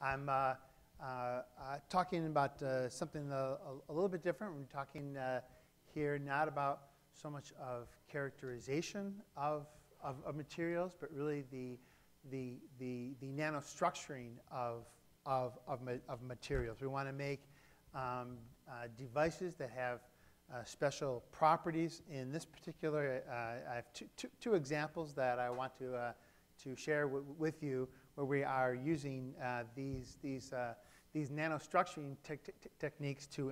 I'm talking about something a little bit different. We're talking here not about so much of characterization of materials, but really the nanostructuring of materials. We want to make devices that have special properties. In this particular, I have two examples that I want to share with you, where we are using these nanostructuring techniques to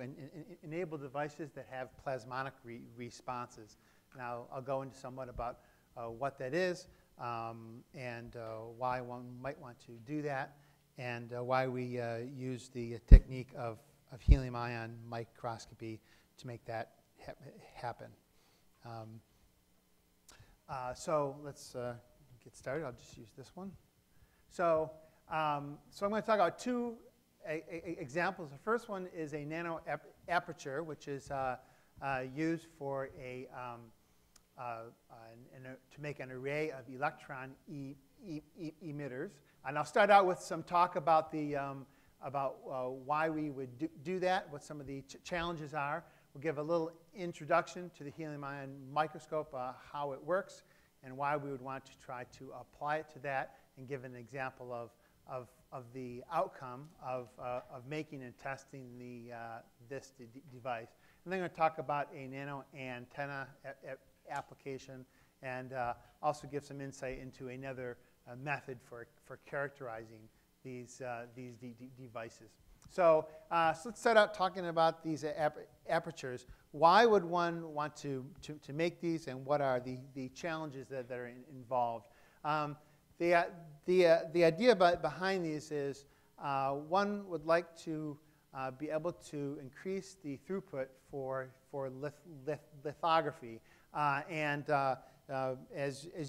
enable devices that have plasmonic responses. Now, I'll go into somewhat about what that is and why one might want to do that, and why we use the technique of helium-ion microscopy to make that happen. So let's get started. I'll just use this one. So I'm going to talk about two examples. The first one is a nano aperture, which is used for to make an array of electron emitters. And I'll start out with some talk about why we would do that, what some of the challenges are. We'll give a little introduction to the helium-ion microscope, how it works, and why we would want to try to apply it to that, and give an example of the outcome of making and testing this device. And then I'm going to talk about a nano antenna application, and also give some insight into another method for characterizing these devices. So let's start out talking about these apertures. Why would one want to make these, and what are the challenges that are involved? The idea behind these is one would like to be able to increase the throughput for lithography. As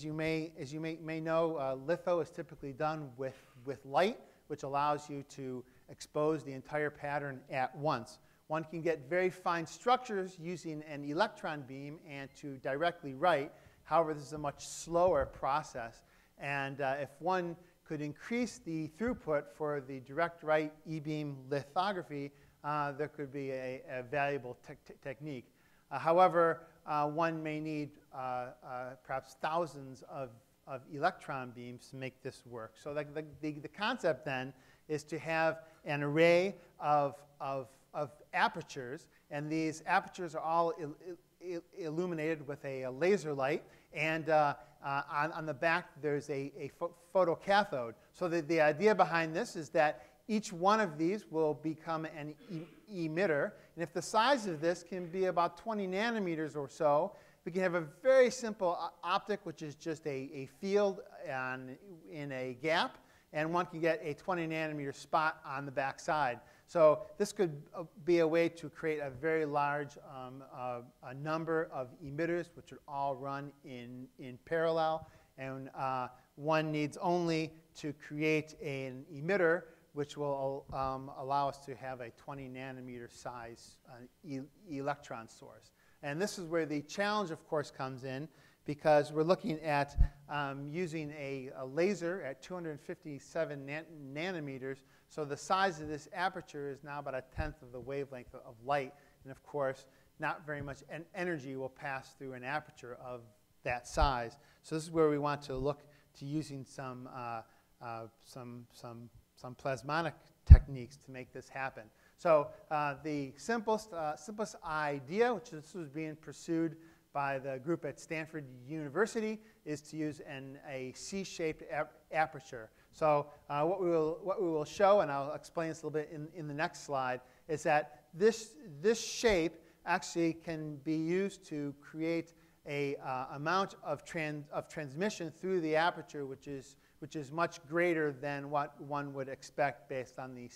you may know, litho is typically done with light, which allows you to expose the entire pattern at once. One can get very fine structures using an electron beam and to directly write. However, this is a much slower process. And if one could increase the throughput for the direct write e-beam lithography, there could be a valuable technique. However, one may need perhaps thousands of electron beams to make this work. So the concept then is to have an array of apertures, and these apertures are all illuminated with a laser light, and on the back there's a photocathode. So the idea behind this is that each one of these will become an emitter, and if the size of this can be about 20 nanometers or so, we can have a very simple optic, which is just a field in a gap, and one can get a 20 nanometer spot on the back side. So this could be a way to create a very large a number of emitters, which would all run in parallel. And one needs only to create an emitter, which will allow us to have a 20 nanometer size electron source. And this is where the challenge, of course, comes in, because we're looking at using a laser at 257 nanometers. So the size of this aperture is now about 1/10 of the wavelength of light. And of course, not very much energy will pass through an aperture of that size. So this is where we want to look to using some plasmonic techniques to make this happen. So the simplest idea, which this was being pursued by the group at Stanford University, is to use a C-shaped aperture. So what we will show, and I'll explain this a little bit in the next slide, is that this shape actually can be used to create a amount of transmission through the aperture, which is much greater than what one would expect based on the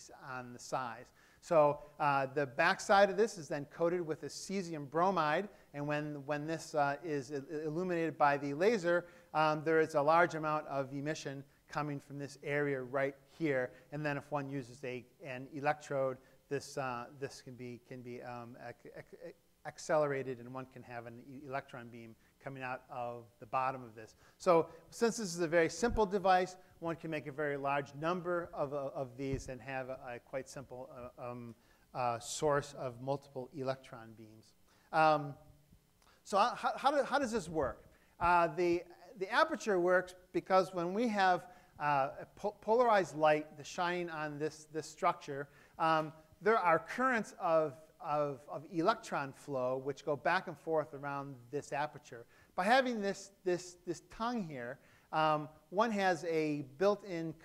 size. So the backside of this is then coated with a cesium bromide, and when this is illuminated by the laser, there is a large amount of emission coming from this area right here. And then if one uses an electrode, this can be accelerated, and one can have an electron beam coming out of the bottom of this. So since this is a very simple device, one can make a very large number of these and have a quite simple source of multiple electron beams. So how does this work? The aperture works because when we have polarized light that's shining on this structure, there are currents of electron flow which go back and forth around this aperture. By having this tongue here, one has a built-in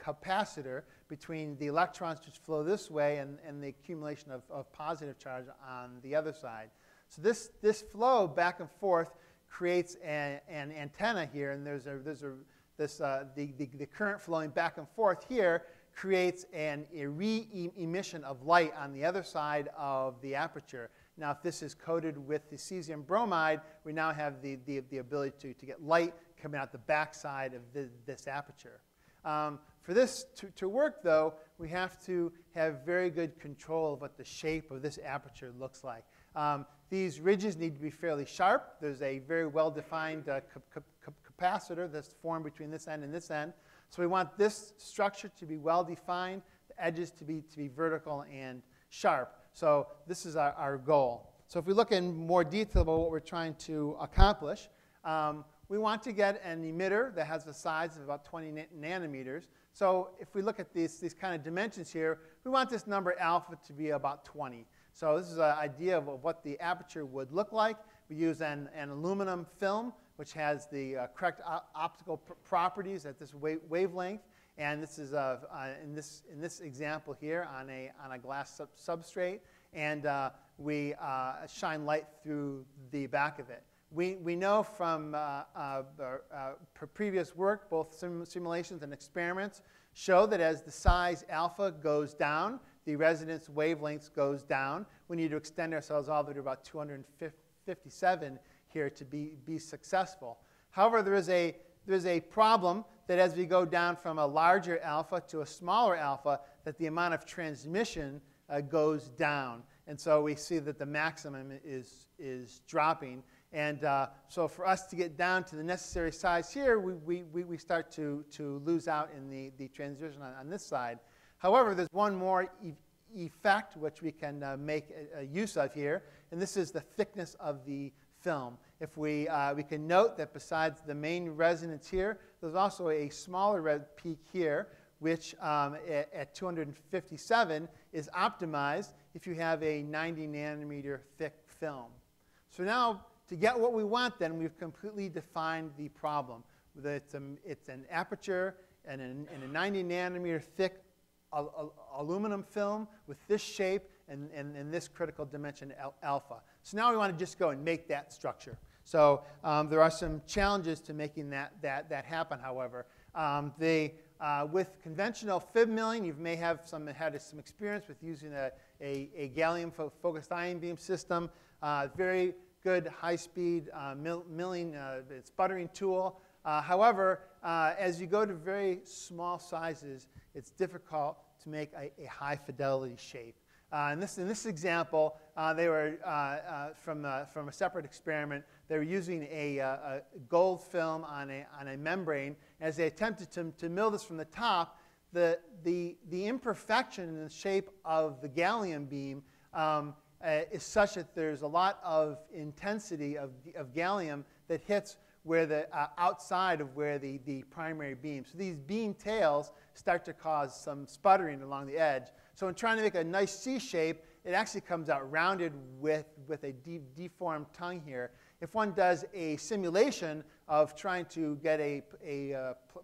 capacitor between the electrons which flow this way and the accumulation of positive charge on the other side. So this flow back and forth creates an antenna here, and the current flowing back and forth here creates a re-emission of light on the other side of the aperture. Now, if this is coated with the cesium bromide, we now have the ability to get light coming out the back side of this aperture. For this to work, though, we have to have very good control of what the shape of this aperture looks like. These ridges need to be fairly sharp. There's a very well-defined capacitor that's formed between this end and this end. So we want this structure to be well-defined, the edges to be vertical and sharp. So this is our goal. So if we look in more detail about what we're trying to accomplish, we want to get an emitter that has the size of about 20 nanometers. So if we look at these kind of dimensions here, we want this number alpha to be about 20. So this is an idea of what the aperture would look like. We use an aluminum film, which has the correct optical properties at this wavelength. And this is in this example here on a glass substrate. And we shine light through the back of it. We know from previous work, both simulations and experiments, show that as the size alpha goes down, the resonance wavelengths goes down. We need to extend ourselves all the way to about 257 here to be successful. However, there's a problem that as we go down from a larger alpha to a smaller alpha, that the amount of transmission goes down. And so we see that the maximum is dropping. And so for us to get down to the necessary size here, we start to lose out in the transition on this side. However, there's one more effect which we can make use of here, and this is the thickness of the film. If we can note that besides the main resonance here, there's also a smaller peak here, which at 257 is optimized if you have a 90 nanometer thick film. So now, to get what we want, then we've completely defined the problem. It's an aperture and a 90 nanometer thick aluminum film with this shape and this critical dimension alpha. So now we want to just go and make that structure. So there are some challenges to making that happen, however. With conventional fib milling, you may have had some experience with using a gallium-focused ion beam system. Very good high-speed milling sputtering tool. However, as you go to very small sizes, it's difficult to make a high-fidelity shape. In this example, they were from a separate experiment. They were using a gold film on a membrane. As they attempted to mill this from the top, the imperfection in the shape of the gallium beam is such that there's a lot of intensity of gallium that hits where the outside of where the primary beam. So these beam tails start to cause some sputtering along the edge. So in trying to make a nice C shape, it actually comes out rounded with a deformed tongue here. If one does a simulation of trying to get a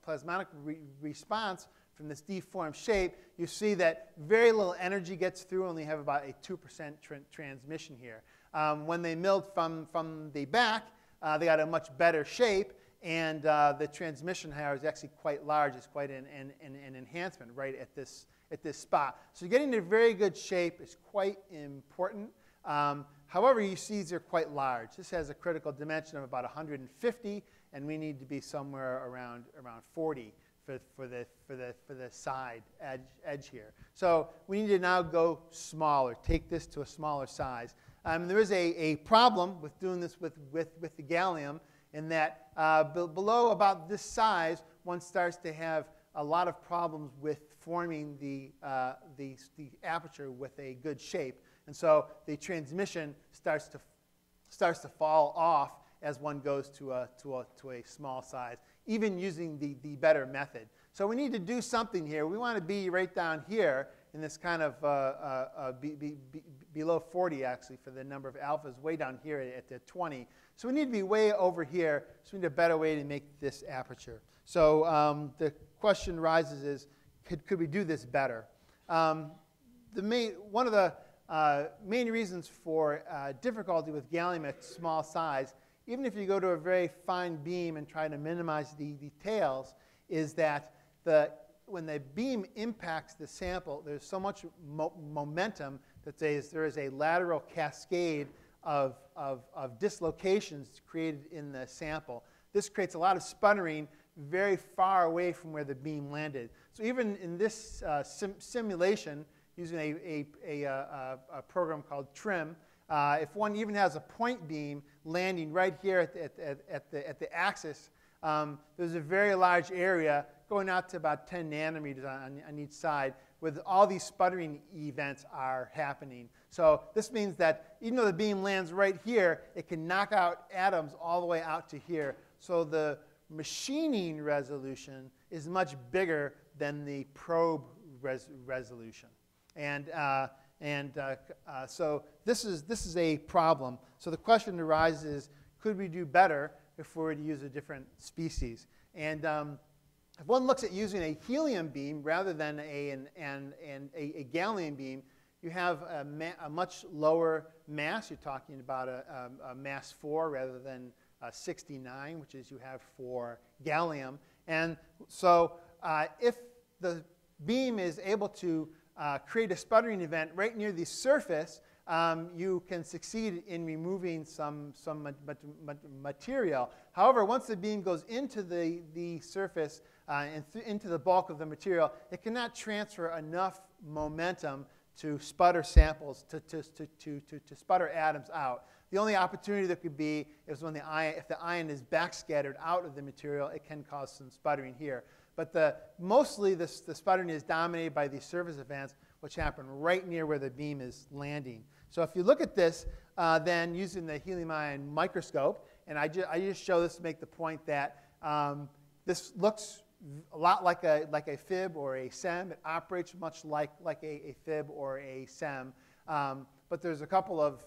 plasmonic response from this deformed shape, you see that very little energy gets through, only have about a 2% transmission here. When they milled from the back, they got a much better shape, and the transmission here is actually quite large. It's quite an enhancement right at this spot. So getting a very good shape is quite important. However, you see these are quite large. This has a critical dimension of about 150, and we need to be somewhere around 40 for the side edge here. So we need to now go smaller, take this to a smaller size. There is a problem with doing this with the gallium in that below about this size, one starts to have a lot of problems with forming the aperture with a good shape. And so the transmission starts to fall off as one goes to a small size, even using the better method. So we need to do something here. We want to be right down here in this kind of below 40, actually, for the number of alphas, way down here at the 20. So we need to be way over here. So we need a better way to make this aperture. So the question arises is, could we do this better? One of the main reasons for difficulty with gallium at small size, even if you go to a very fine beam and try to minimize the details, is that when the beam impacts the sample, there's so much momentum that there is a lateral cascade of dislocations created in the sample. This creates a lot of sputtering very far away from where the beam landed. So even in this simulation, using a program called TRIM, if one even has a point beam landing right here at the axis, there's a very large area going out to about 10 nanometers on each side, where all these sputtering events are happening. So this means that even though the beam lands right here, it can knock out atoms all the way out to here. So the machining resolution is much bigger than the probe resolution. So this is a problem. So the question arises, could we do better if we were to use a different species? And if one looks at using a helium beam rather than a gallium beam, you have a much lower mass. You're talking about a mass 4 rather than 69, which is you have for gallium. And so if the beam is able to create a sputtering event right near the surface, you can succeed in removing some material. However, once the beam goes into the surface and into the bulk of the material, it cannot transfer enough momentum to sputter samples, to sputter atoms out. The only opportunity there could be is when if the ion is backscattered out of the material, it can cause some sputtering here. But mostly the sputtering is dominated by these surface events, which happen right near where the beam is landing. So if you look at this, then using the helium ion microscope, and I just show this to make the point that this looks a lot like a fib or a SEM. It operates much like a fib or a SEM. But there's a couple of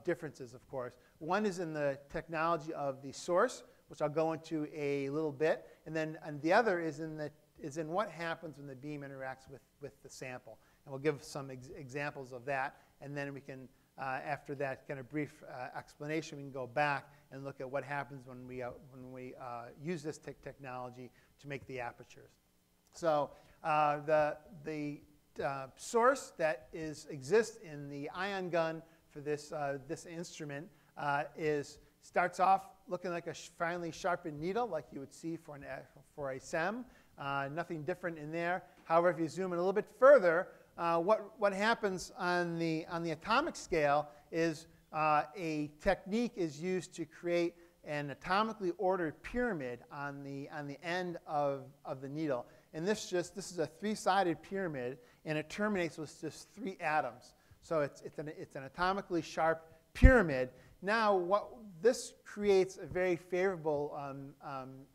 differences, of course. One is in the technology of the source, which I'll go into a little bit, and the other is in what happens when the beam interacts with the sample. And we'll give some examples of that, and then we can, after that kind of brief explanation, we can go back and look at what happens when we use this technology to make the apertures. So the source that exists in the ion gun for this instrument starts off looking like a finely sharpened needle, like you would see for a SEM. Nothing different in there. However, if you zoom in a little bit further, what happens on the atomic scale is a technique is used to create an atomically ordered pyramid on the end of the needle. And this is a three-sided pyramid, and it terminates with just 3 atoms. So it's an atomically sharp pyramid. Now, this creates a very favorable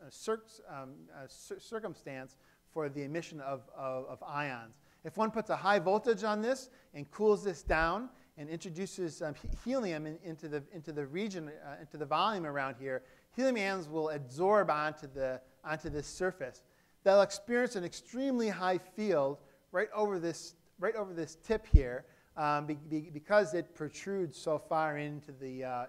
circumstance for the emission of ions. If one puts a high voltage on this and cools this down and introduces helium into the region, into the volume around here, helium ions will absorb onto this surface. They'll experience an extremely high field right over this tip here, because it protrudes so far into the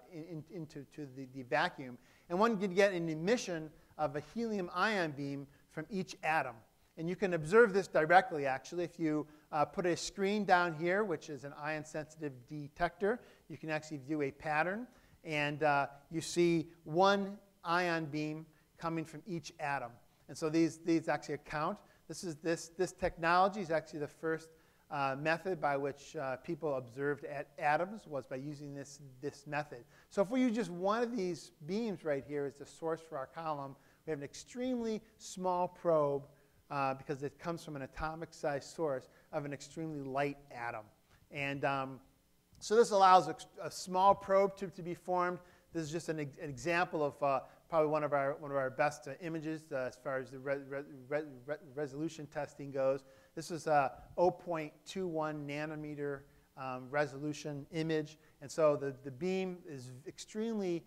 vacuum. And one can get an emission of a helium ion beam from each atom. And you can observe this directly, actually. If you put a screen down here, which is an ion-sensitive detector, you can actually view a pattern. And you see one ion beam coming from each atom. And so these actually account. This technology is actually the first method by which people observed atoms was by using this method. So if we use just one of these beams right here as the source for our column, we have an extremely small probe because it comes from an atomic-sized source of an extremely light atom. And so this allows a small probe to be formed. This is just an example of probably one of our best images as far as the resolution testing goes. This is a 0.21 nanometer resolution image, and so the beam is extremely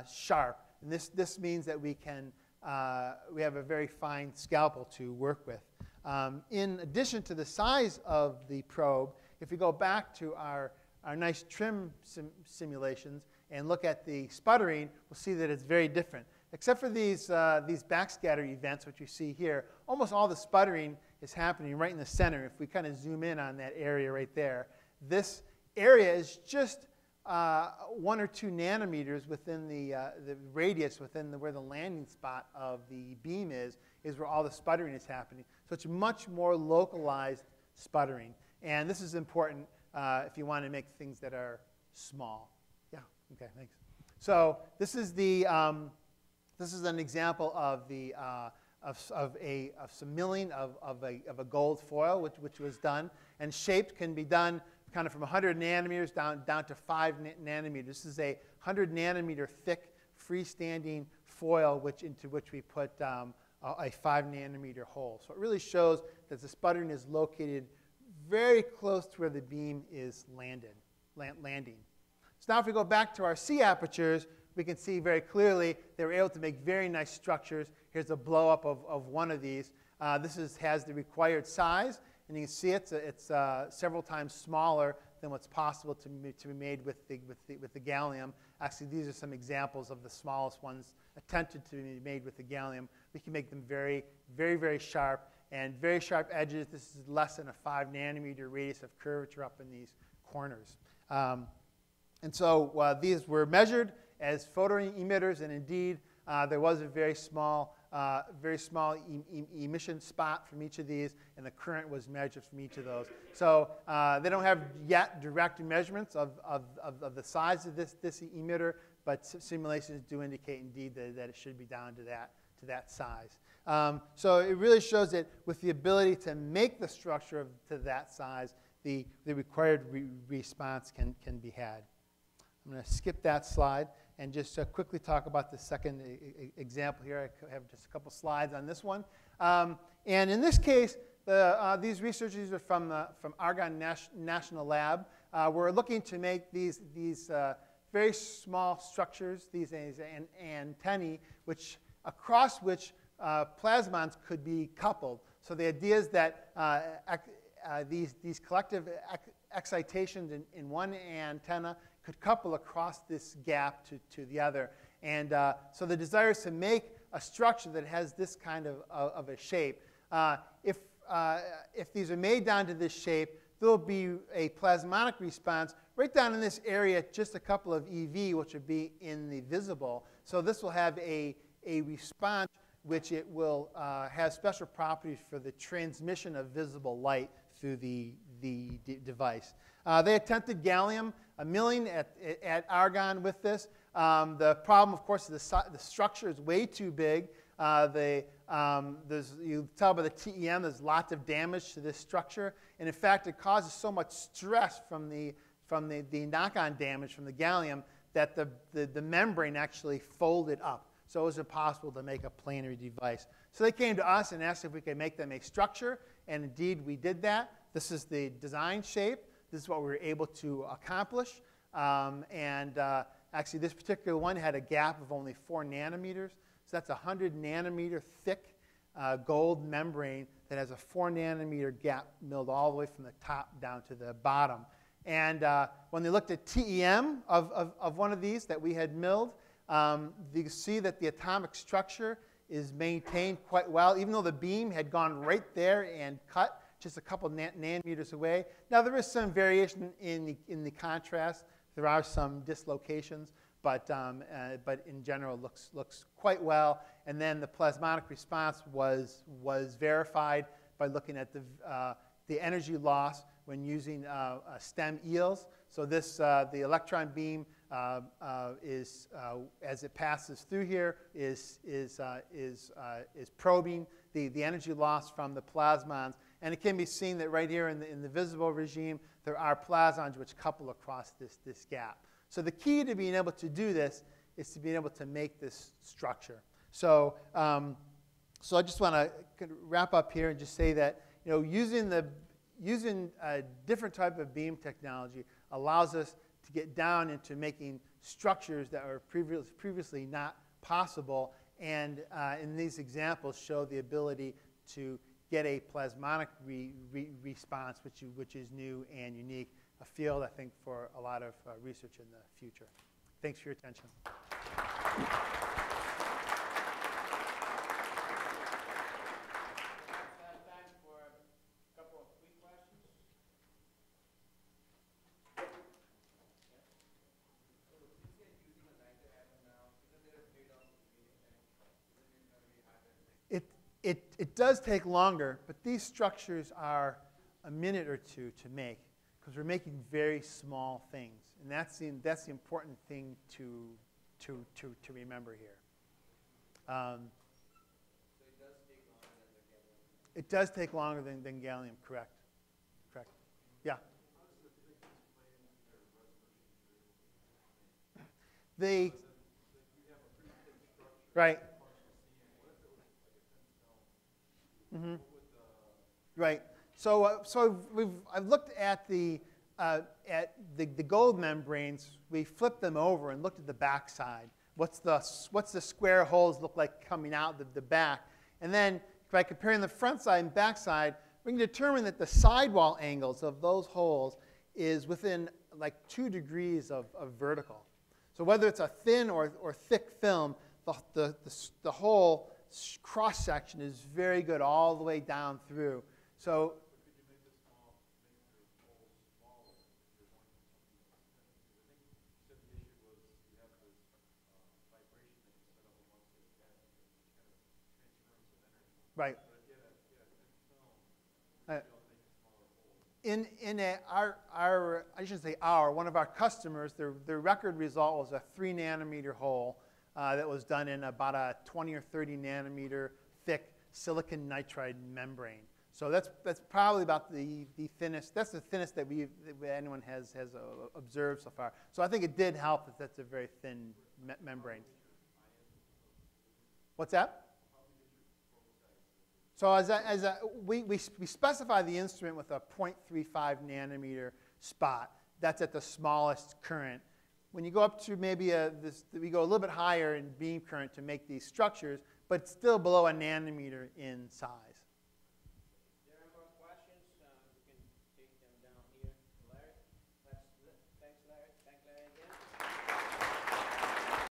sharp. And this means that we have a very fine scalpel to work with. In addition to the size of the probe, if we go back to our nice trim simulations and look at the sputtering, we'll see that it's very different. Except for these backscatter events, which you see here, almost all the sputtering is happening right in the center. If we kind of zoom in on that area right there, this area is just 1 or 2 nanometers within the radius, within where the landing spot of the beam is where all the sputtering is happening. So it's much more localized sputtering. And this is important if you want to make things that are small. Yeah, okay, thanks. So this is an example of some milling of a gold foil, which was done, and shaped can be done kind of from 100 nanometers down to 5 nanometers. This is a 100 nanometer thick freestanding foil into which we put a 5 nanometer hole. So it really shows that the sputtering is located very close to where the beam is landing. So now if we go back to our C apertures, we can see very clearly they were able to make very nice structures. Here's a blow-up of one of these. This has the required size, and you can see it's several times smaller than what's possible to be made with the gallium. Actually, these are some examples of the smallest ones attempted to be made with the gallium. We can make them very, very, very sharp, and very sharp edges. This is less than a 5 nanometer radius of curvature up in these corners. And so these were measured as photon emitters, and indeed there was a very small emission spot from each of these, and the current was measured from each of those. So they don't have yet direct measurements of the size of this emitter, but simulations do indicate indeed that it should be down to that size. So it really shows that with the ability to make the structure to that size, the required response can be had. I'm going to skip that slide and just quickly talk about the second example here. I have just a couple slides on this one. And in this case, these researchers are from Argonne National Lab. We're looking to make these very small structures, these antennae, across which plasmons could be coupled. So the idea is that these collective excitations in one antenna could couple across this gap to the other. And so the desire is to make a structure that has this kind of a shape. If these are made down to this shape, there will be a plasmonic response right down in this area, just a couple of eV, which would be in the visible. So this will have a response which it will have special properties for the transmission of visible light through the device. They attempted gallium milling at Argonne with this. The problem, of course, is the structure is way too big. You tell by the TEM there's lots of damage to this structure. And in fact, it causes so much stress from the knock-on damage from the gallium that the membrane actually folded up. So it was impossible to make a planar device. So they came to us and asked if we could make them a structure. And indeed, we did that. This is the design shape. This is what we were able to accomplish. Actually, this particular one had a gap of only 4 nanometers. So that's a 100 nanometer thick gold membrane that has a 4 nanometer gap milled all the way from the top down to the bottom. And when they looked at TEM of one of these that we had milled, you can see that the atomic structure is maintained quite well, even though the beam had gone right there and cut just a couple nanometers away. Now, there is some variation in the contrast. There are some dislocations, but in general, looks quite well. And then the plasmonic response was verified by looking at the energy loss, when using STEM eels. So this, the electron beam as it passes through here, is probing the energy loss from the plasmons. And it can be seen that right here in the visible regime, there are plasmons which couple across this gap. So the key to being able to do this is to be able to make this structure. So, so I just want to wrap up here and just say that using a different type of beam technology allows us to get down into making structures that were previously not possible, and in these examples show the ability to get a plasmonic response, which is new and unique, a field, I think, for a lot of research in the future. Thanks for your attention. It does take longer, but these structures are a minute or two to make because we're making very small things, and that's the important thing to remember here. It does take longer than gallium, correct? Correct. Yeah. Right. Mm-hmm. Right. So, I've looked at the gold membranes. We flipped them over and looked at the back side. What's the square holes look like coming out the back? And then by comparing the front side and back side, we can determine that the sidewall angles of those holes is within like 2 degrees of vertical. So whether it's a thin or thick film, the whole cross-section is very good all the way down through. So could you make this holes smaller if you're wanting something that's thin? Because I think you said the issue was you have this vibration that you set up amongst this gas and kind of transference of energy. right. But if you had a thin film, you don't make smaller holes. I shouldn't say one of our customers, their record result was a 3 nanometer hole that was done in about a 20 or 30 nanometer thick silicon nitride membrane. So that's probably about the thinnest. That's the thinnest that anyone has observed so far. So I think it did help that that's a very thin membrane. What's that? So we specify the instrument with a 0.35 nanometer spot. That's at the smallest current. When you go up to maybe we go a little bit higher in beam current to make these structures, but still below a nanometer in size.